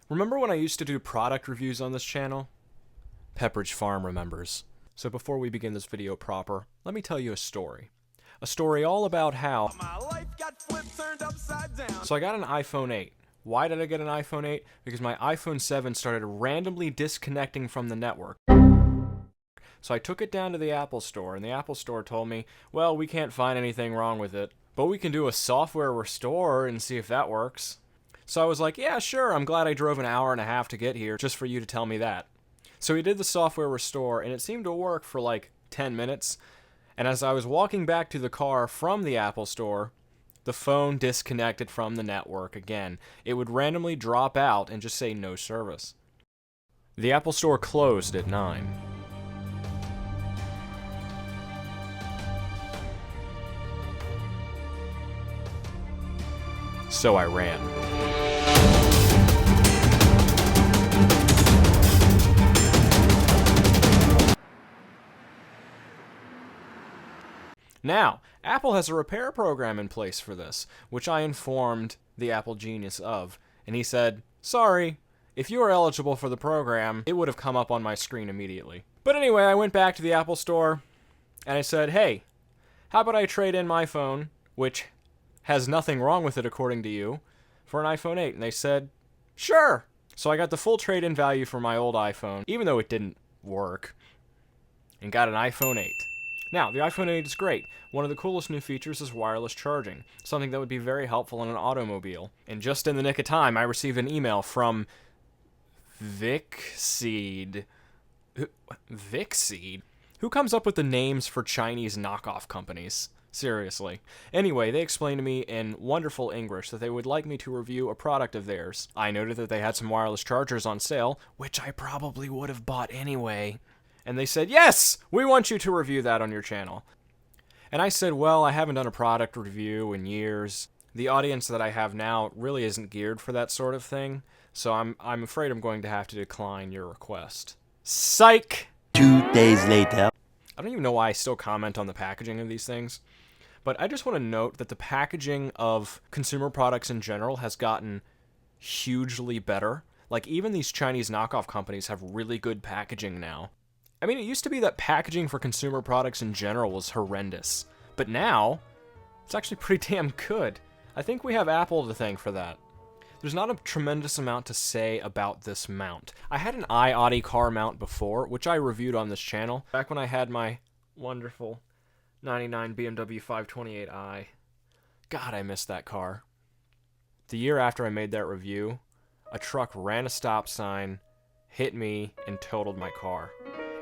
Remember when I used to do product reviews on this channel? Pepperidge Farm remembers. So before we begin this video proper, let me tell you a story. A story all about how My life got flipped, turned upside down. So I got an iPhone 8. Why did I get an iPhone 8? Because my iPhone 7 started randomly disconnecting from the network. So I took it down to the Apple Store, and the Apple Store told me, well, we can't find anything wrong with it, but we can do a software restore and see if that works. So I was like, yeah, sure, I'm glad I drove an hour and a half to get here just for you to tell me that. So we did the software restore, and it seemed to work for like 10 minutes. And as I was walking back to the car from the Apple Store, the phone disconnected from the network again. It would randomly drop out and just say no service. The Apple Store closed at 9. So I ran. Now, Apple has a repair program in place for this, which I informed the Apple genius of, and he said, sorry, if you are eligible for the program, it would have come up on my screen immediately. But anyway, I went back to the Apple Store, and I said, hey, how about I trade in my phone, which has nothing wrong with it according to you, for an iPhone 8? And they said, sure. So I got the full trade-in value for my old iPhone, even though it didn't work, and got an iPhone 8. Now, the iPhone 8 is great. One of the coolest new features is wireless charging, something that would be very helpful in an automobile. And just in the nick of time, I received an email from Vicseed. Vicseed? Who comes up with the names for Chinese knockoff companies? Seriously. Anyway, they explained to me in wonderful English that they would like me to review a product of theirs. I noted that they had some wireless chargers on sale, which I probably would have bought anyway. And they said, yes, we want you to review that on your channel. And I said, well, I haven't done a product review in years. The audience that I have now really isn't geared for that sort of thing, so I'm afraid I'm going to have to decline your request. Psych! 2 days later. I don't even know why I still comment on the packaging of these things, but I just want to note that the packaging of consumer products in general has gotten hugely better. Like, even these Chinese knockoff companies have really good packaging now. I mean, it used to be that packaging for consumer products in general was horrendous, but now, it's actually pretty damn good. I think we have Apple to thank for that. There's not a tremendous amount to say about this mount. I had an iAudi car mount before, which I reviewed on this channel, back when I had my wonderful 99 BMW 528i. God, I miss that car. The year after I made that review, a truck ran a stop sign, hit me, and totaled my car.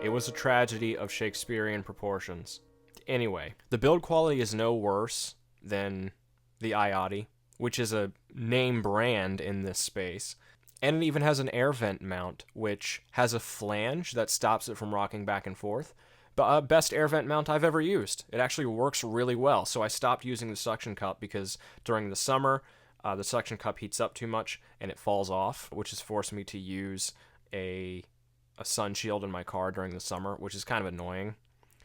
It was a tragedy of Shakespearean proportions. Anyway, the build quality is no worse than the iAudi, which is a name brand in this space. And it even has an air vent mount, which has a flange that stops it from rocking back and forth. But best air vent mount I've ever used. It actually works really well, so I stopped using the suction cup because during the summer, the suction cup heats up too much and it falls off, which has forced me to use a sun shield in my car during the summer, which is kind of annoying.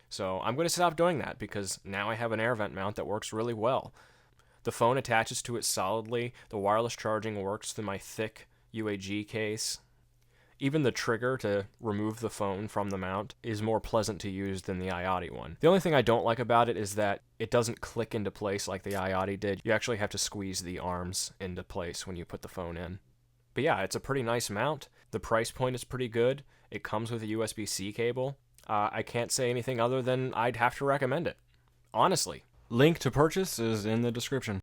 So I'm going to stop doing that because now I have an air vent mount that works really well. The phone attaches to it solidly. The wireless charging works through my thick UAG case. Even the trigger to remove the phone from the mount is more pleasant to use than the iAudi one. The only thing I don't like about it is that it doesn't click into place like the iAudi did. You actually have to squeeze the arms into place when you put the phone in. But yeah, it's a pretty nice mount. The price point is pretty good. It comes with a USB-C cable. I can't say anything other than I'd have to recommend it. Honestly. Link to purchase is in the description.